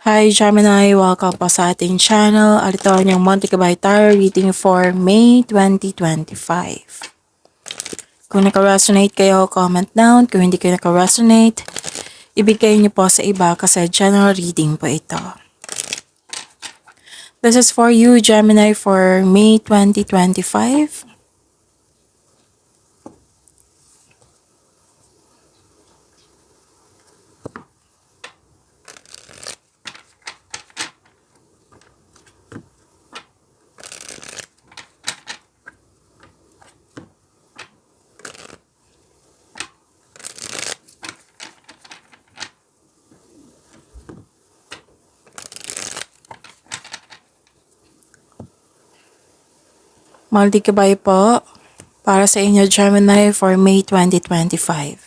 Hi Gemini, welcome po sa ating channel. At ito ang inyong Monthly Gabay Tarot reading for May 2025. Kung naka-resonate kayo, comment down. Kung hindi kayo naka-resonate, ibigay niyo po sa iba kasi general reading po ito. This is for you, Gemini, for May 2025. Monthly Gabay po para sa inyo, Gemini, for May 2025.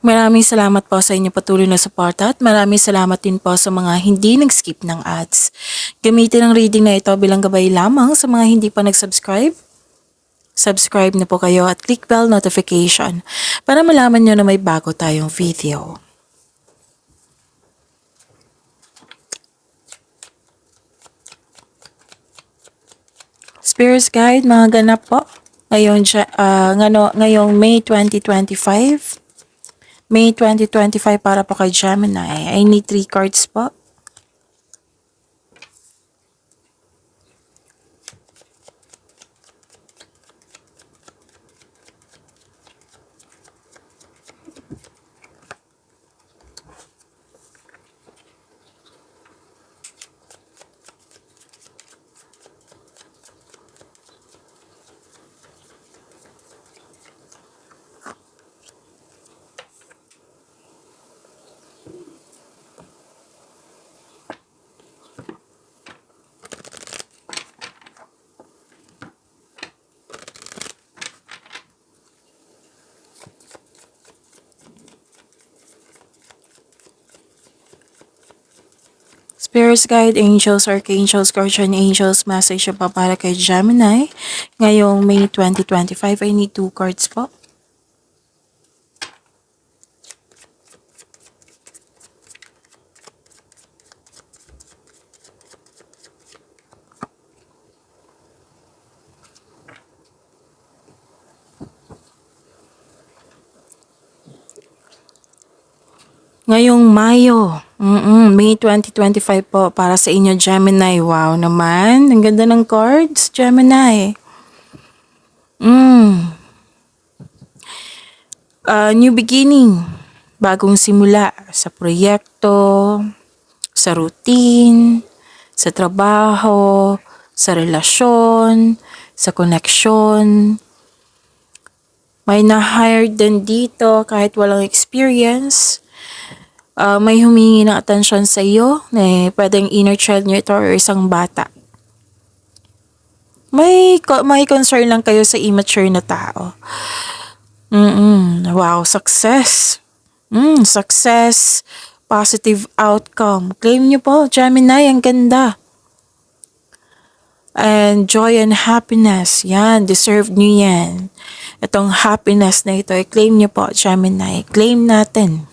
Maraming salamat po sa inyo patuloy na suporta at maraming salamat din po sa mga hindi nag-skip ng ads. Gamitin ang reading na ito bilang gabay lamang sa mga hindi pa nag-subscribe. Subscribe na po kayo at click bell notification para malaman nyo na may bago tayong video. Spirits Guide, mga ganap po ngayong May 2025. May 2025 para po kay Gemini. I need 3 cards po. Spirits Guide, Angels, Archangels, Guardian Angels, message pa para kay Gemini. Ngayong May 2025, I need 2 cards po. Ngayong May 2025 po para sa inyo, Gemini. Wow naman, ang ganda ng cards, Gemini. New beginning, bagong simula sa proyekto, sa routine, sa trabaho, sa relasyon, sa connection. May na-hired din dito kahit walang experience. May humingi ng atensyon sa iyo, pwedeng inner child nyo ito or isang bata. May concern lang kayo sa immature na tao. Wow, success. Success, positive outcome. Claim nyo po, Gemini, ang ganda. And joy and happiness, yan, deserve nyo yan. Itong happiness na ito, claim nyo po, Gemini. Claim natin.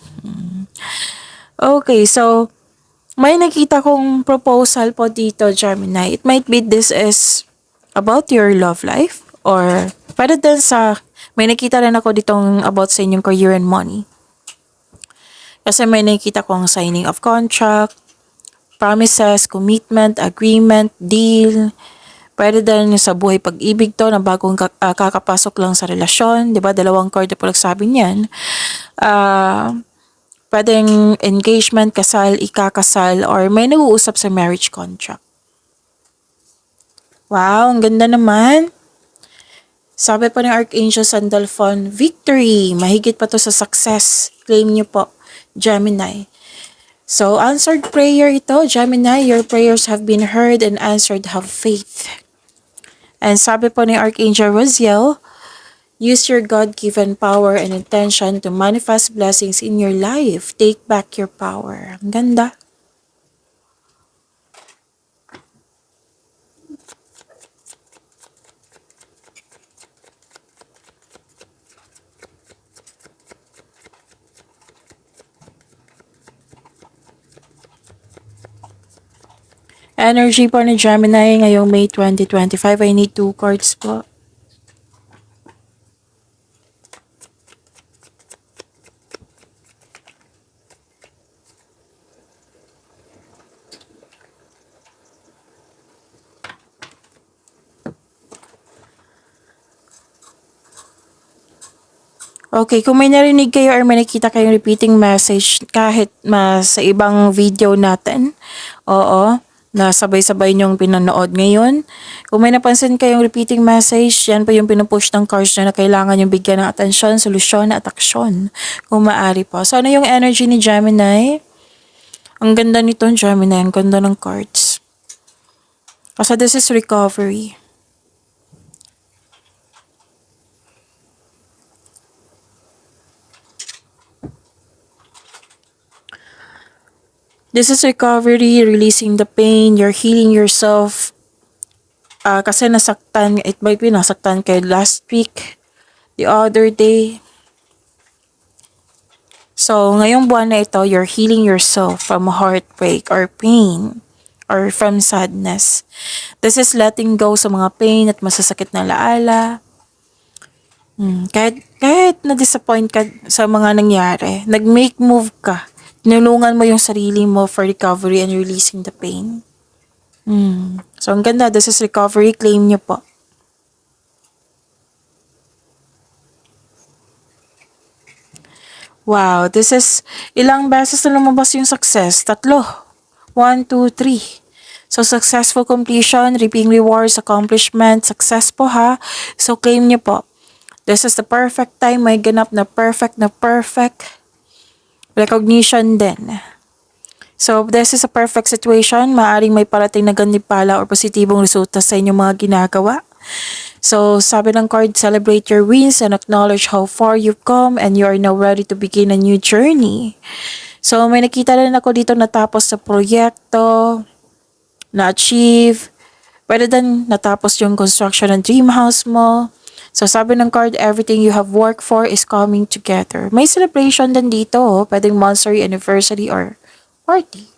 Okay, so may nakita kong proposal po dito, Gemini. It might be this is about your love life or pwede din may nakita rin ako ditong about sa inyong career and money. Kasi may nakita kong signing of contract, promises, commitment, agreement, deal. Pwede din sa buhay pag-ibig to na bagong kakapasok lang sa relasyon. Diba? 2 card na po nagsabi niyan. Pwedeng engagement, kasal, ikakasal, or may nag-uusap sa marriage contract. Wow, ang ganda naman. Sabi po ng Archangel Sandalphon, victory! Mahigit pa to sa success. Claim niyo po, Gemini. So, answered prayer ito, Gemini. Your prayers have been heard and answered. Have faith. And sabi po ni Archangel Raziel, use your God-given power and intention to manifest blessings in your life. Take back your power. Ang ganda. Energy po ni Gemini ngayong May 2025. I need 2 cards po. Okay, kung may narinig kayo or may nakita kayong repeating message kahit sa ibang video natin, oo, na sabay-sabay niyong pinanood ngayon. Kung may napansin kayong repeating message, yan po yung pinupush ng cards na kailangan yung bigyan ng atensyon, solusyon at aksyon kung maaari po. So ano yung energy ni Gemini? Ang ganda nito, Gemini, ang ganda ng cards. Kasi this is recovery. This is recovery, releasing the pain, you're healing yourself. Kasi nasaktan, it might be nasaktan kayo last week, the other day. So, ngayong buwan na ito, you're healing yourself from heartbreak or pain or from sadness. This is letting go sa mga pain at masasakit na laala. Kahit na-disappoint ka sa mga nangyari, nag-make move ka. Tinulungan mo yung sarili mo for recovery and releasing the pain. So, ang ganda. This is recovery. Claim niyo po. Wow, this is ilang beses na lumabas yung success? 3. 1, 2, 3. So, successful completion, reaping rewards, accomplishment, success po ha. So, claim niyo po. This is the perfect time. May ganap na perfect recognition din. So, this is a perfect situation. Maaring may parating na ganipala or positibong resulta sa inyong mga ginagawa. So, sabi ng card, celebrate your wins and acknowledge how far you've come and you are now ready to begin a new journey. So, may nakita rin ako dito natapos sa proyekto, na-achieve, pwede din natapos yung construction ng dream house mo. So, sabi ng card, everything you have worked for is coming together. May celebration din dito, pwedeng monthsary, anniversary, or party.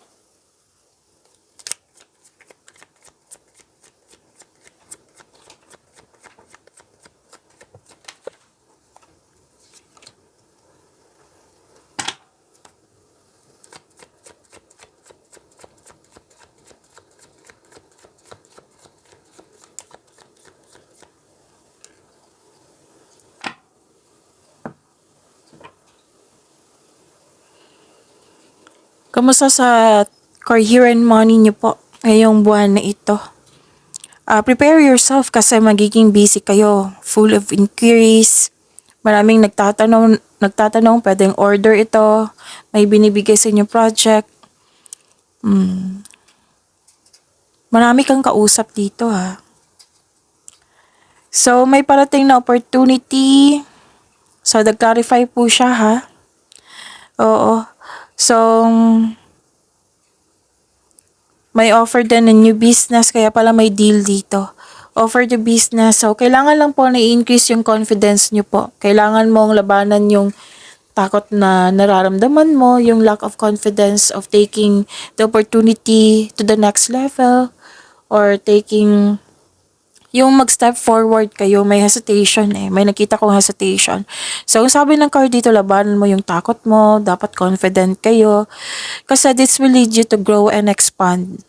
Kamusta sa career and money niyo po ngayong buwan na ito? Prepare yourself kasi magiging busy kayo, full of inquiries. Maraming nagtatanong, pwedeng order ito, may binibigay sa inyo project. Marami kang kausap dito ha. So, may parating na opportunity. So, nag-clarify po siya ha. Oo. So, may offer din ng new business, kaya pala may deal dito. Offer the business. So, kailangan lang po na i-increase yung confidence nyo po. Kailangan mong labanan yung takot na nararamdaman mo, yung lack of confidence of taking the opportunity to the next level or taking yung mag-step forward kayo, may hesitation may nakita kong hesitation. So, sabi ng card dito, labanan mo yung takot mo, dapat confident kayo, kasi this will lead you to grow and expand.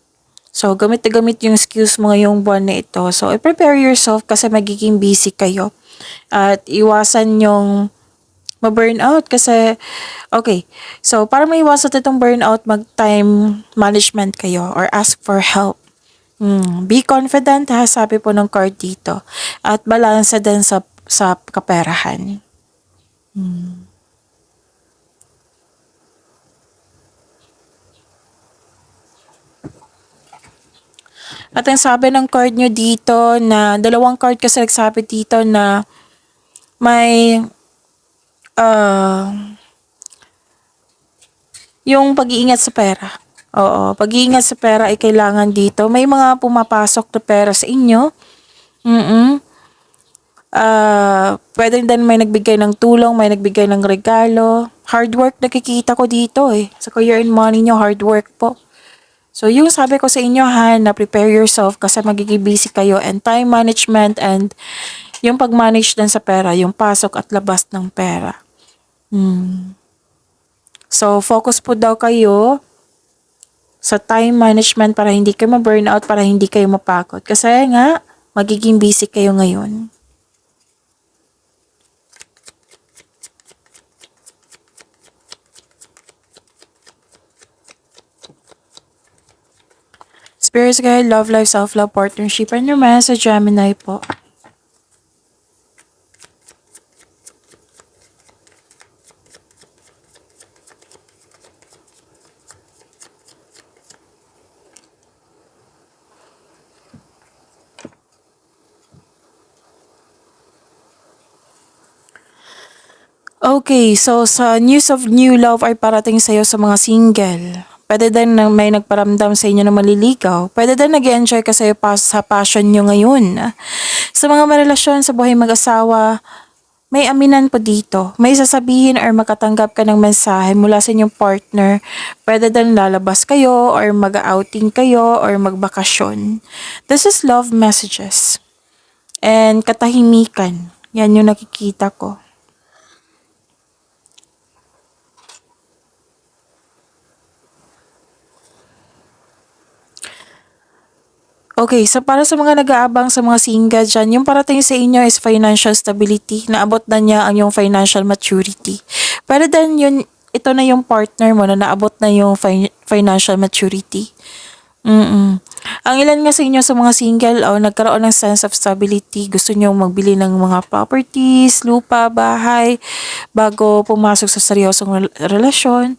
So, gamit na gamit yung skills mo ngayong buwan na ito. So, prepare yourself kasi magiging busy kayo. At iwasan yung ma-burnout kasi, okay, so para maiwasan itong burnout, mag-time management kayo or ask for help. Be confident ha, sabi po ng card dito. At balansa din sa kaperahan. At ang sabi ng card nyo dito na, dalawang card kasi nagsabi dito na may yung pag-iingat sa pera. Oo, pag-iingat sa pera ay kailangan dito. May mga pumapasok na pera sa inyo. Pwede din may nagbigay ng tulong, may nagbigay ng regalo. Hard work nakikita ko dito Sa career and money nyo, hard work po. So, yung sabi ko sa inyo ha, na prepare yourself kasi magiging busy kayo and time management and yung pag-manage din sa pera, yung pasok at labas ng pera. So, focus po daw kayo sa time management para hindi kayo ma-burnout, para hindi kayo mapagod. Kasi nga, magiging busy kayo ngayon. Spirits Guide, Love Life, Self-Love, Partnership, and Romance sa Gemini po. Okay, so sa news of new love ay parating sa'yo sa mga single. Pwede din na may nagparamdam sa inyo na maliligaw. Pwede din nag-enjoy ka sa'yo sa passion nyo ngayon. Sa mga marelasyon sa buhay mag-asawa, may aminan po dito. May sasabihin or makatanggap ka ng mensahe mula sa inyong partner. Pwede din lalabas kayo or mag-outing kayo or magbakasyon. This is love messages. And katahimikan. Yan yung nakikita ko. Okay, so para sa mga nag-aabang sa mga single dyan, yung parating sa inyo is financial stability. Naabot na niya ang yung financial maturity. Pero then yun, ito na yung partner mo na naabot na yung financial maturity. Ang ilan nga sa inyo sa mga single, nagkaroon ng sense of stability. Gusto nyo magbili ng mga properties, lupa, bahay, bago pumasok sa seryosong relasyon.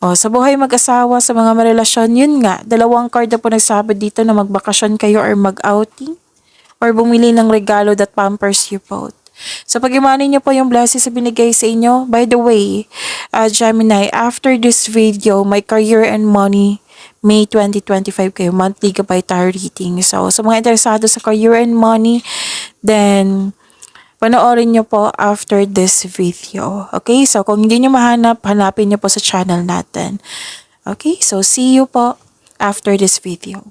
Sa buhay mag-asawa, sa mga marelasyon, yun nga, dalawang card na po nagsabi dito na magbakasyon kayo or mag-outing or bumili ng regalo that pampers you both. So, pag-imanin nyo po yung blessings na binigay sa inyo. By the way, Gemini, after this video, my career and money, May 2025 kayo, monthly Gabay Tarot reading. So, sa mga interesado sa career and money, then, panoorin nyo po after this video. Okay? So, kung hindi nyo mahanap, hanapin nyo po sa channel natin. Okay? So, see you po after this video.